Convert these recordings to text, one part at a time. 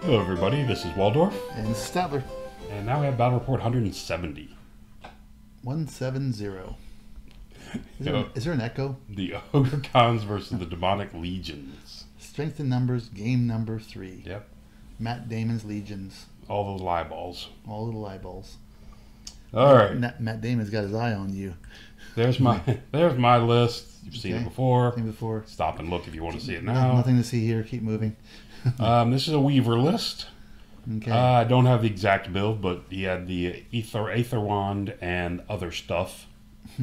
Hello everybody, this is Waldorf. And Statler. And now we have Battle Report 170. 170. Is there an echo? The Ogre Cons versus the Demonic Legions. Strength in numbers, game number 3. Yep. Matt Damon's Legions. All the little eyeballs. All little eyeballs. Alright. Matt Damon's got his eye on you. There's my list. You've seen it before. Seen it before. Stop and look if you want to see it now. Nothing to see here. Keep moving. This is a Weaver list. Okay. I don't have the exact build, but he had the Aether Wand and other stuff.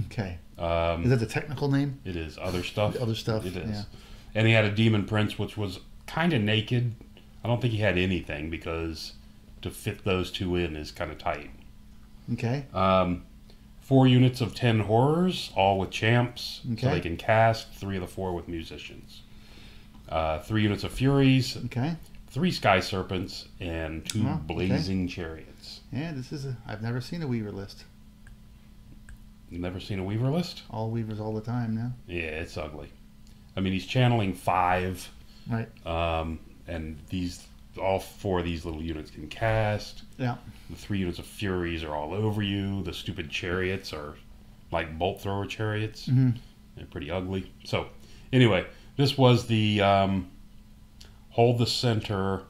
Okay. Is that the technical name? It is. Other stuff. Other stuff. It is. Yeah. And he had a Demon Prince, which was kind of naked. I don't think he had anything because to fit those two in is kind of tight. Okay. 4 units of 10 horrors, all with champs, Okay. so they can cast. 3 of the 4 with musicians. 3 units of furies. Okay. 3 sky serpents and 2 blazing chariots. Yeah, I've never seen a Weaver list. Never seen a Weaver list? All Weavers all the time now. Yeah, it's ugly. I mean, he's channeling 5. Right. And all 4 of these little units can cast. Yeah. The 3 units of furies are all over you. The stupid chariots are like bolt thrower chariots. Mm-hmm. They're pretty ugly. So, anyway, this was the hold the center,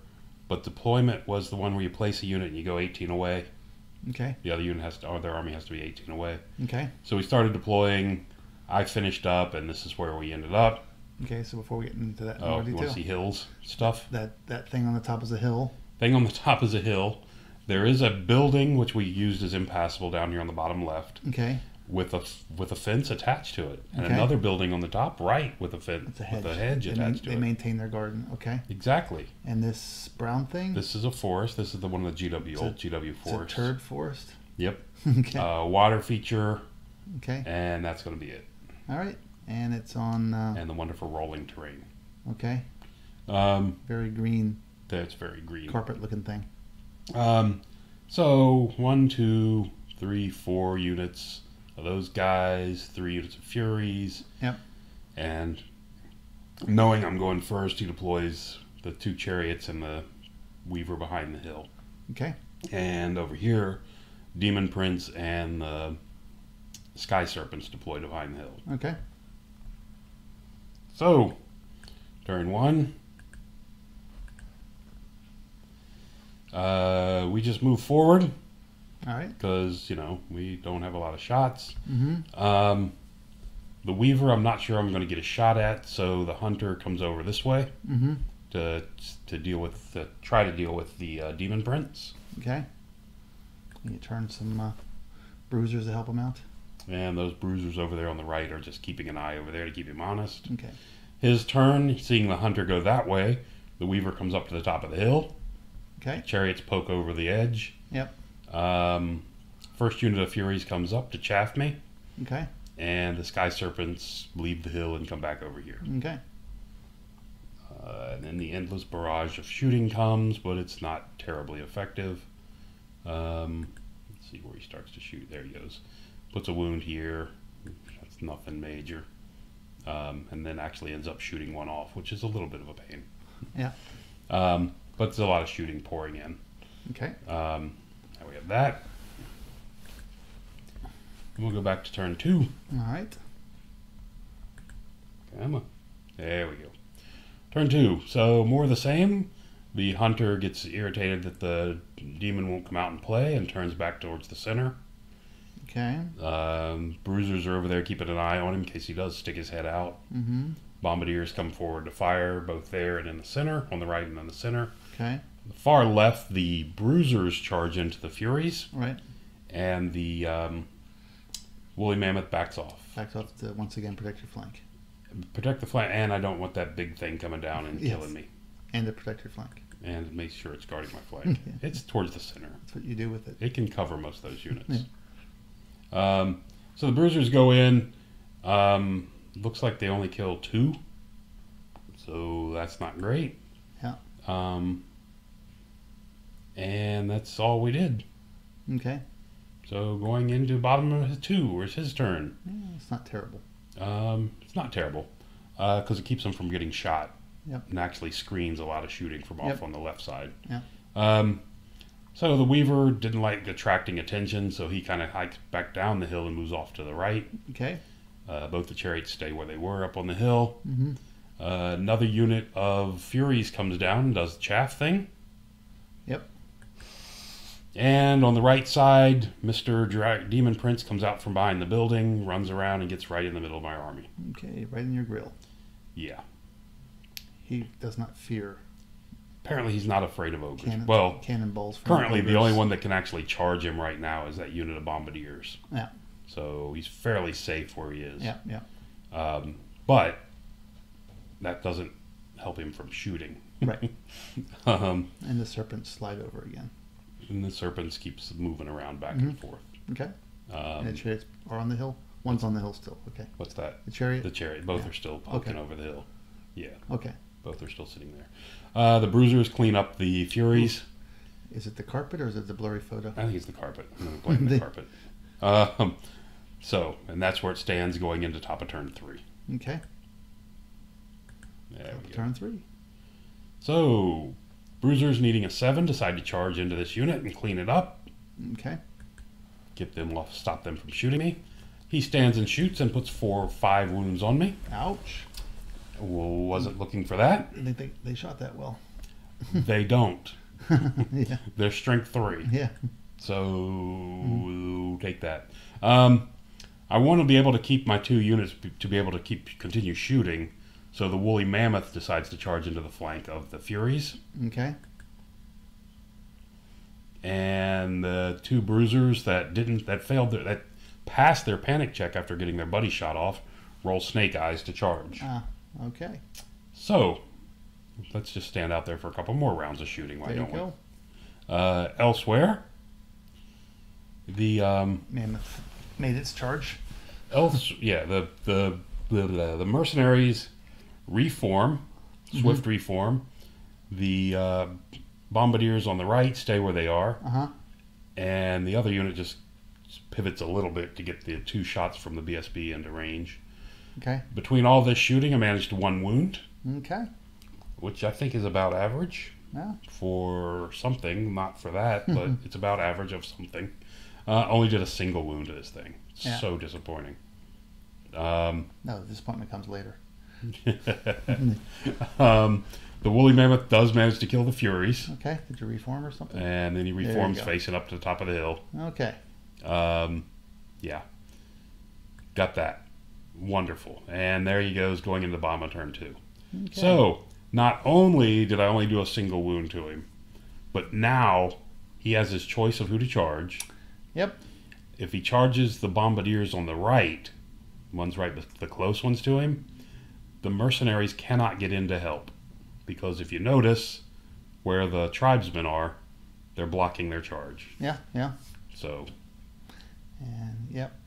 but deployment was the one where you place a unit and you go 18 away. Okay. The other unit their army has to be 18 away. Okay. So we started deploying. I finished up, and this is where we ended up. Okay, so before we get into that Oh, more you detail, want to see hills stuff? that thing on the top is a hill. Thing on the top is a hill. There is a building which we used as impassable down here on the bottom left, Okay. with a fence attached to it, and Okay. another building on the top right with a fence It's a hedge. with a hedge attached to They it. maintain their garden. Okay. Exactly. And this brown thing? This is a forest. This is the one of the old GW It's a forest. turd forest. Yep. Okay. Water feature, Okay. and that's going to be it. All right. And it's on. And the wonderful rolling terrain. Okay. Um, Very green. That's very green. Carpet-looking thing. So 1, 2, 3, 4 units of those guys, 3 units of furies. Yep. And knowing I'm going first, he deploys the 2 chariots and the Weaver behind the hill. Okay. And over here, Demon Prince and the Sky Serpents deployed behind the hill. Okay. So, turn 1. We just move forward All right. because, we don't have a lot of shots. Mm-hmm. The Weaver, I'm not sure I'm going to get a shot at, so the Hunter comes over this way Mm-hmm. to try to deal with the Demon Prince. Okay. You turn some bruisers to help him out. And those bruisers over there on the right are just keeping an eye over there to keep him honest. Okay. His turn, seeing the Hunter go that way, the Weaver comes up to the top of the hill. Okay. Chariots poke over the edge. Yep. First unit of Furies comes up to chaff me. Okay. And the Sky Serpents leave the hill and come back over here. Okay. And then the endless barrage of shooting comes, but it's not terribly effective. Let's see where he starts to shoot. There he goes. Puts a wound here. That's nothing major. And then actually ends up shooting one off, which is a little bit of a pain. Yeah. But there's a lot of shooting pouring in. Okay. Now we have that. And we'll go back to turn 2. All right. Come on. There we go. Turn 2. So more of the same. The Hunter gets irritated that the Demon won't come out and play and turns back towards the center. Okay. Bruisers are over there keeping an eye on him in case he does stick his head out. Mm-hmm. Bombardiers come forward to fire, both there and in the center, on the right and in the center. Okay. The far left, the Bruisers charge into the Furies, Right. and the Woolly Mammoth backs off. Backs off to once again protect your flank. Protect the flank, and I don't want that big thing coming down and Yes. killing me. And to protect your flank. And make sure it's guarding my flank. Yeah. It's towards the center. That's what you do with it. It can cover most of those units. Yeah. So the Bruisers go in. Looks like they only kill 2. So that's not great. Yeah. And that's all we did. Okay. So going into bottom of 2, where's his turn? Yeah, it's not terrible. It's not terrible because it keeps him from getting shot. Yep. and actually screens a lot of shooting from off on the left side. Yeah. So the Weaver didn't like attracting attention, so he kind of hikes back down the hill and moves off to the right. Okay. Both the chariots stay where they were up on the hill. Mm-hmm. Another unit of Furies comes down and does the chaff thing. Yep. And on the right side, Mr. Demon Prince comes out from behind the building, runs around, and gets right in the middle of my army. Okay, right in your grill. Yeah. He does not fear Apparently he's not afraid of ogres. Well, cannonballs. currently the only one that can actually charge him right now is that unit of bombardiers. Yeah. So he's fairly safe where he is. Yeah, yeah. But that doesn't help him from shooting. Right. And the serpents slide over again. And the serpents keeps moving around back and forth. Okay. And the chariots are on the hill? One's on the hill still. Okay. What's that? The chariot? The chariot. Both are still poking over the hill. Yeah. Okay. Both are still sitting there. The bruisers clean up the Furies. Is it the carpet or is it the blurry photo? I think it's the carpet. I'm going to blame the carpet. And that's where it stands going into top of turn 3. Okay. There we go. Turn 3. So, bruisers needing a 7 decide to charge into this unit and clean it up. Okay. Get them off, stop them from shooting me. He stands and shoots and puts 4 or 5 wounds on me. Ouch. Wasn't looking for that. They shot that well. They don't. Yeah. They're strength 3. Yeah. So take that. I want to be able to keep my 2 units to be able to continue shooting. So the woolly mammoth decides to charge into the flank of the Furies. Okay. And the 2 bruisers that passed their panic check after getting their buddy shot off roll snake eyes to charge. Okay. So let's just stand out there for a couple more rounds of shooting. Why don't go. we? Elsewhere, the mammoth made its charge. The mercenaries reform, swift reform. The bombardiers on the right stay where they are, and the other unit just pivots a little bit to get the 2 shots from the BSB into range. Okay. Between all this shooting, I managed 1 wound. Okay. Which I think is about average for something, not for that, but it's about average of something. Only did a single wound to this thing. So disappointing. No, the disappointment comes later. The woolly mammoth does manage to kill the Furies. Okay. Did you reform or something? And then he reforms facing up to the top of the hill. Okay. Yeah. Got that. Wonderful. And there he goes going into the bomb on turn 2. Okay. So, not only did I only do a single wound to him, but now he has his choice of who to charge. Yep. If he charges the bombardiers on the right, one's right, the close ones to him, the mercenaries cannot get in to help. Because if you notice where the tribesmen are, they're blocking their charge. Yeah, yeah. So. And, yep.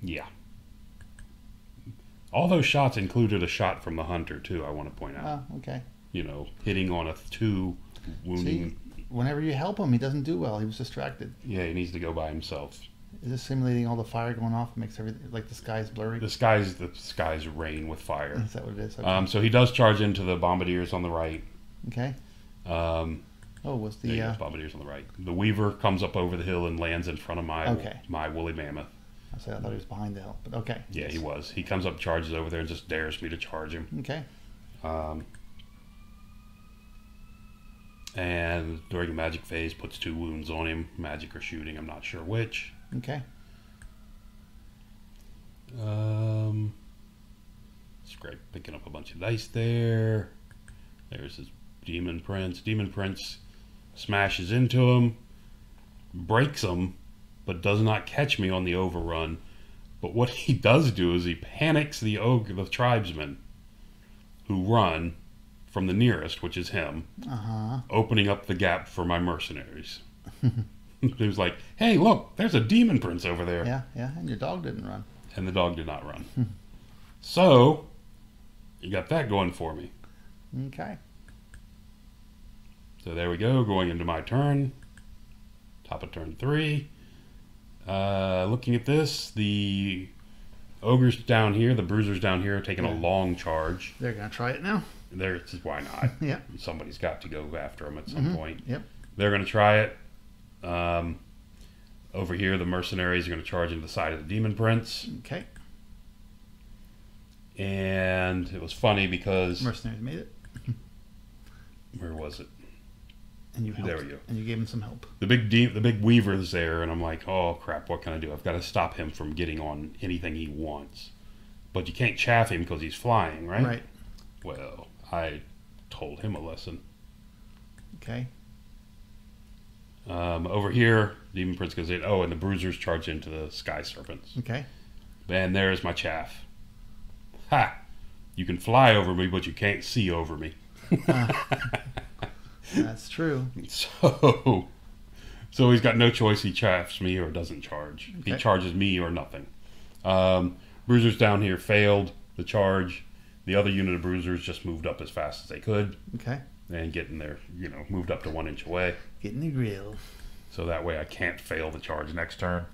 Yeah. All those shots included a shot from the hunter, too, I want to point out. Oh, okay. Hitting on a 2, wounding. See, whenever you help him, he doesn't do well. He was distracted. Yeah, he needs to go by himself. Is this simulating all the fire going off? Makes everything, like the sky's blurry? The skies rain with fire. Is that what it is? Okay. So he does charge into the bombardiers on the right. Okay. Was the... bombardiers on the right. The Weaver comes up over the hill and lands in front of my woolly mammoth. I thought he was behind the hill, but okay. Yeah, he was. He comes up, charges over there, and just dares me to charge him. Okay. And during the magic phase, puts 2 wounds on him. Magic or shooting, I'm not sure which. Okay. It's great. Picking up a bunch of dice there. There's his Demon Prince. Demon Prince smashes into him, breaks him, but does not catch me on the overrun. But what he does do is he panics the tribesmen who run from the nearest, which is him, opening up the gap for my mercenaries. He was like, hey, look, there's a Demon Prince over there. Yeah, yeah, and your dog didn't run. And the dog did not run. So, you got that going for me. Okay. So there we go, going into my turn. Top of turn 3. Looking at this, the ogres down here, the bruisers down here are taking a long charge. They're going to try it now? Why not? Yeah. Somebody's got to go after them at some point. Yep. They're going to try it. Over here, the mercenaries are going to charge into the side of the Demon Prince. Okay. And it was funny because... Mercenaries made it. Where was it? And you helped. There we go. And you gave him some help. The big Weaver's there, and I'm like, oh crap, what can I do? I've got to stop him from getting on anything he wants. But you can't chaff him because he's flying, right? Right. Well, I told him a lesson. Okay. Over here, Demon Prince goes in. Oh, and the Bruisers charge into the Sky Serpents. Okay. And there's my chaff. Ha! You can fly over me, but you can't see over me. That's true. So he's got no choice. He chaffs me or doesn't charge. Okay. He charges me or nothing. Bruisers down here failed the charge. The other unit of Bruisers just moved up as fast as they could. Okay. And getting there, moved up to 1 inch away. Getting the grill. So that way I can't fail the charge next turn.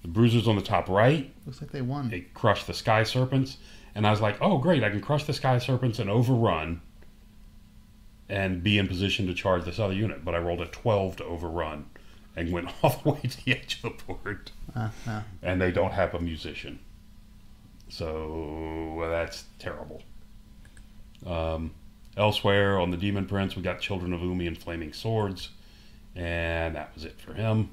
The Bruisers on the top right, Looks like they won. they crushed the Sky Serpents. And I was like, oh, great, I can crush the Sky Serpents and overrun and be in position to charge this other unit. But I rolled a 12 to overrun and went all the way to the edge of the board. And they don't have a musician. So that's terrible. Elsewhere on the Demon Prince, we got Children of Umi and Flaming Swords. And that was it for him.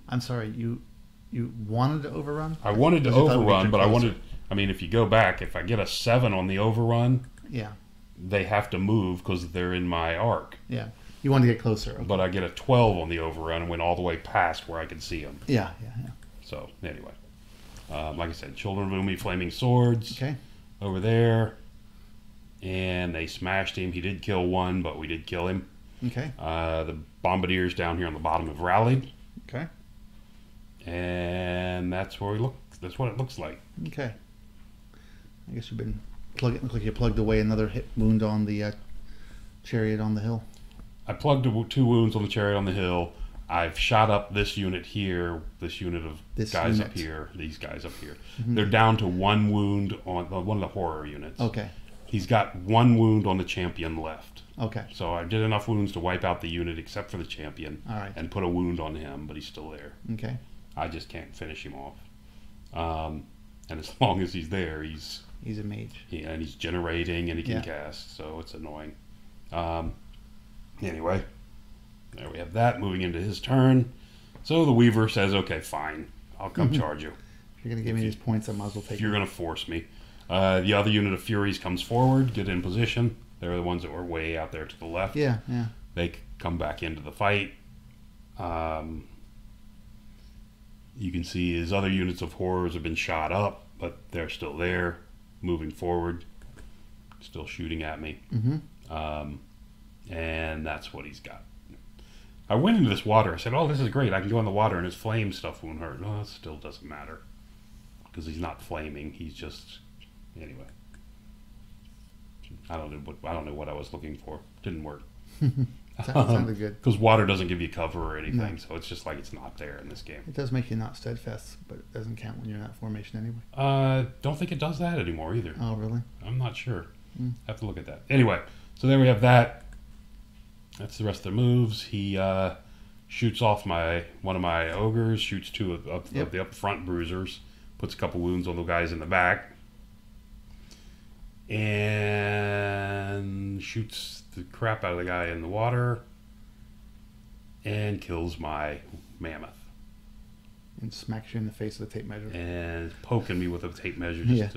I'm sorry, you wanted to overrun? I wanted to Because you thought it would overrun, get but closer. if you go back, if I get a 7 on the overrun, Yeah. they have to move because they're in my arc. Yeah. You wanted to get closer. Okay. But I get a 12 on the overrun and went all the way past where I could see them. Yeah. So, anyway. Like I said, Children of Umi, Flaming Swords Okay. over there. And they smashed him. He did kill one, but we did kill him. Okay. The Bombardiers down here on the bottom have rallied. Okay. And that's where we look. That's what it looks like. Okay. I guess you've been plugging. Look like you plugged away another hit wound on the chariot on the hill. I plugged 2 wounds on the chariot on the hill. I've shot up this unit here, this unit of guys up here, these guys up here. Mm-hmm. They're down to 1 wound on one of the horror units. Okay. He's got 1 wound on the champion left. Okay. So I did enough wounds to wipe out the unit except for the champion. All right. And put a wound on him, but he's still there. Okay. I just can't finish him off. And as long as he's there, he's a mage. Yeah, and he's generating and he can Yeah. cast, so it's annoying. Anyway, there we have that moving into his turn. So the Weaver says, okay, fine, I'll come charge you. If you're going to give me these points, I might as well take If you're going to force me. The other unit of Furies comes forward, get in position. They're the ones that were way out there to the left. Yeah. They come back into the fight. You can see his other units of horrors have been shot up, but they're still there, moving forward, still shooting at me. Mm-hmm. And that's what he's got. I went into this water. I said, oh, this is great. I can go in the water and his flame stuff won't hurt. No, it still doesn't matter because he's not flaming. He's just... Anyway. I don't know what I was looking for. Didn't work. Sounded good. Because water doesn't give you cover or anything, No. so it's just like it's not there in this game. It does make you not steadfast, but it doesn't count when you're in that formation anyway. Don't think it does that anymore either. Oh, really? I'm not sure. Mm. Have to look at that. Anyway, so there we have that. That's the rest of the moves. He shoots off one of my ogres, shoots 2 of the up front bruisers, puts a couple wounds on the guys in the back, and shoots the crap out of the guy in the water, and kills my mammoth. And smacks you in the face with a tape measure. And poking me with a tape measure just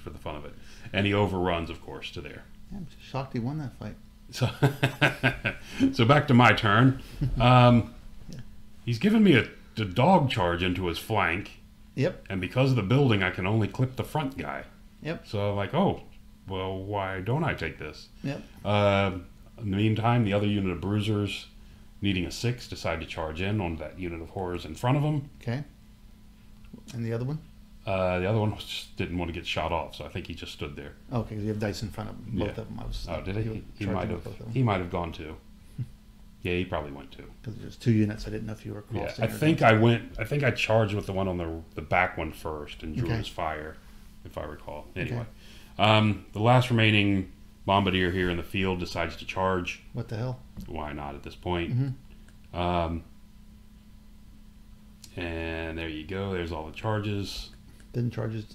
for the fun of it. And he overruns, of course, to there. Yeah, I'm shocked he won that fight. So back to my turn. He's given me a dog charge into his flank. Yep. And because of the building, I can only clip the front guy. Yep. So I'm like, oh, well, why don't I take this? Yep. In the meantime, the other unit of bruisers, needing a 6, decide to charge in on that unit of horrors in front of them. Okay. And the other one? The other one just didn't want to get shot off, so I think he just stood there. Okay, because you have dice in front of them. Both of them. Oh, did he? He might have gone too. Yeah, he probably went too. Because there's 2 units. I didn't know if you were crossing. Yeah, I think I charged with the one on the back one first and drew Okay. his fire, if I recall. Anyway, The last remaining bombardier here in the field decides to charge. What the hell? Why not at this point? And there you go. There's all the charges. Didn't charges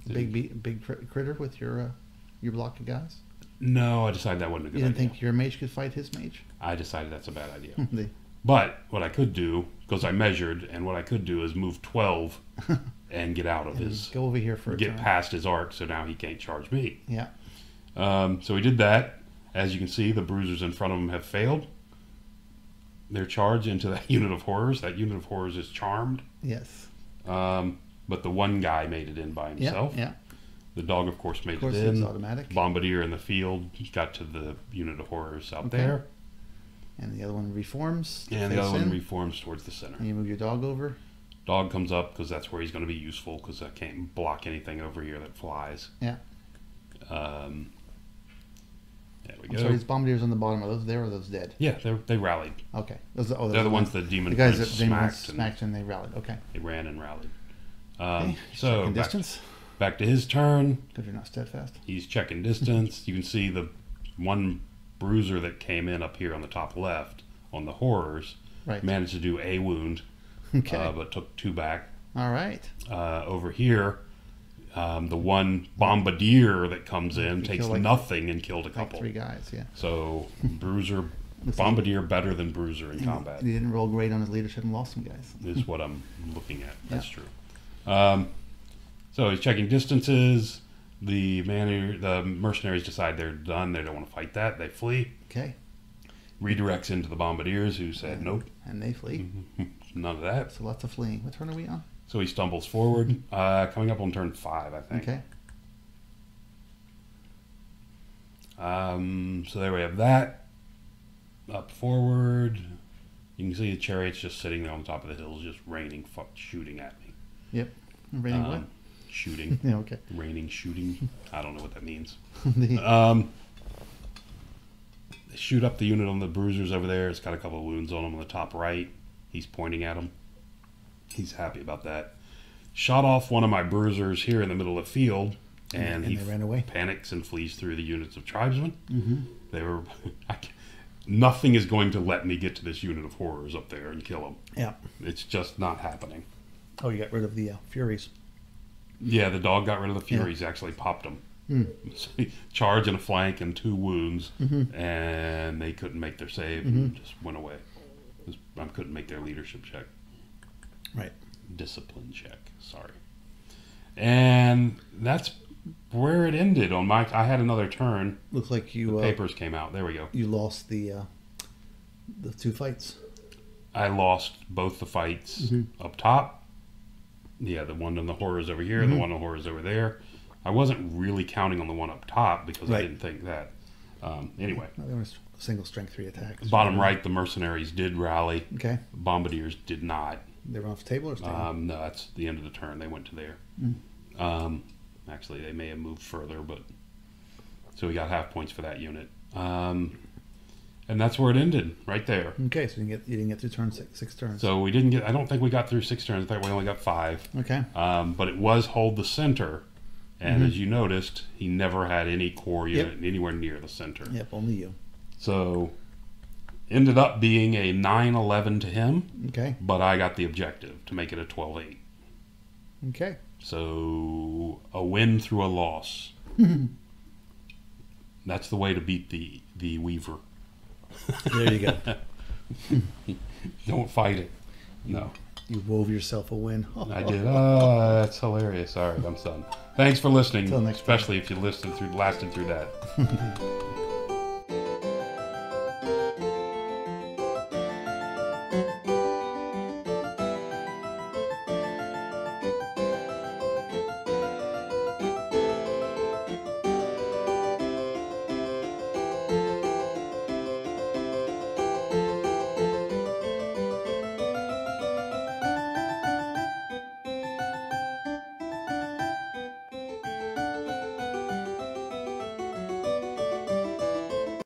big critter with your block of guys? No, I decided that wasn't a good You didn't idea. think your mage could fight his mage? I decided that's a bad idea. They- But what I could do, because I measured, and what I could do is move 12 and get out of his, Go over here for a get turn. past his arc, so now he can't charge me. Yeah. So he did that. As you can see, the bruisers in front of him have failed their charge into that unit of horrors. That unit of horrors is charmed. Yes. But the one guy made it in by himself. Yeah. The dog, of course, made Of course, it it's in. automatic. Bombardier in the field got to the unit of horrors out there. And the other one reforms. And the face other one in, reforms towards the center. and you move your dog over. Dog comes up because that's where he's going to be useful, because I can't block anything over here that flies. Yeah. There we I'm go. sorry, these bombardiers on the bottom, are those there or are those dead? Yeah, they rallied. Okay. Those are They're the ones that Demon the guys Prince that Demon smacked. smacked and they rallied. Okay. They ran and rallied. Okay. So Checking back, distance. back to his turn. Because you're not steadfast. He's checking distance. You can see the one bruiser that came in up here on the top left on the horrors Right. managed to do a wound, Okay. but took 2 back. All right. Over here, the one bombardier that comes in He takes killed like- nothing and killed a Like couple. 3 guys. Yeah. So bruiser, Looks like- bombardier better than bruiser in combat He didn't roll great on his leadership and lost some guys. is what I'm looking at. That's Yeah. true. So he's checking distances. The mercenaries decide they're done. They don't want to fight that. They flee. Okay. Redirects into the bombardiers, who said nope, And they flee. none of that. So lots of fleeing. What turn are we on? So he stumbles forward, coming up on turn 5, I think. Okay. So there we have that. Up forward, you can see the chariot's just sitting there on the top of the hills, just raining, shooting at me. Yep. Raining what? Shooting, Yeah. Okay. raining, shooting. I don't know what that means. The- They shoot up the unit on the bruisers over there. It's got a couple of wounds on him on the top right. He's pointing at him. He's happy about that. Shot off one of my bruisers here in the middle of the field, and he they ran away. panics and flees through the units of tribesmen. Mm-hmm. They were. Nothing is going to let me get to this unit of horrors up there and kill them. Yeah. It's just not happening. Oh, you got rid of the Furies. Yeah, the dog got rid of the Furies. Actually popped them. So charge and a flank and 2 wounds, and they couldn't make their save and just went away. I couldn't make their leadership check. Right. Discipline check. Sorry. And that's where it ended on my. I had another turn. Looks like you Papers came out. There we go. you lost the 2 fights. I lost both the fights up top. Yeah, the one on the horrors over here, the one on the horrors over there. I wasn't really counting on the one up top because I Right. didn't think that. Anyway, No, there was single strength 3 attacks. bottom right, the mercenaries did rally. Okay. Bombardiers did not. They were off the table or staying? No, that's the end of the turn. They went to there. Actually, they may have moved further, but so we got half points for that unit. And that's where it ended, right there. Okay, so you didn't get through turn 6 turns. So we didn't get. I don't think we got through 6 turns. I think we only got 5. Okay. But it was hold the center, and as you noticed, he never had any core unit anywhere near the center. Yep, only you. So ended up being a 9-11 to him, Okay. but I got the objective to make it a 12-8. Okay. So a win through a loss. That's the way to beat the Weaver. There you go. Don't fight it. No, You wove yourself a win. I did. Oh, that's hilarious. All right, I'm done. Thanks for listening, Till next time. especially if you lasted through that.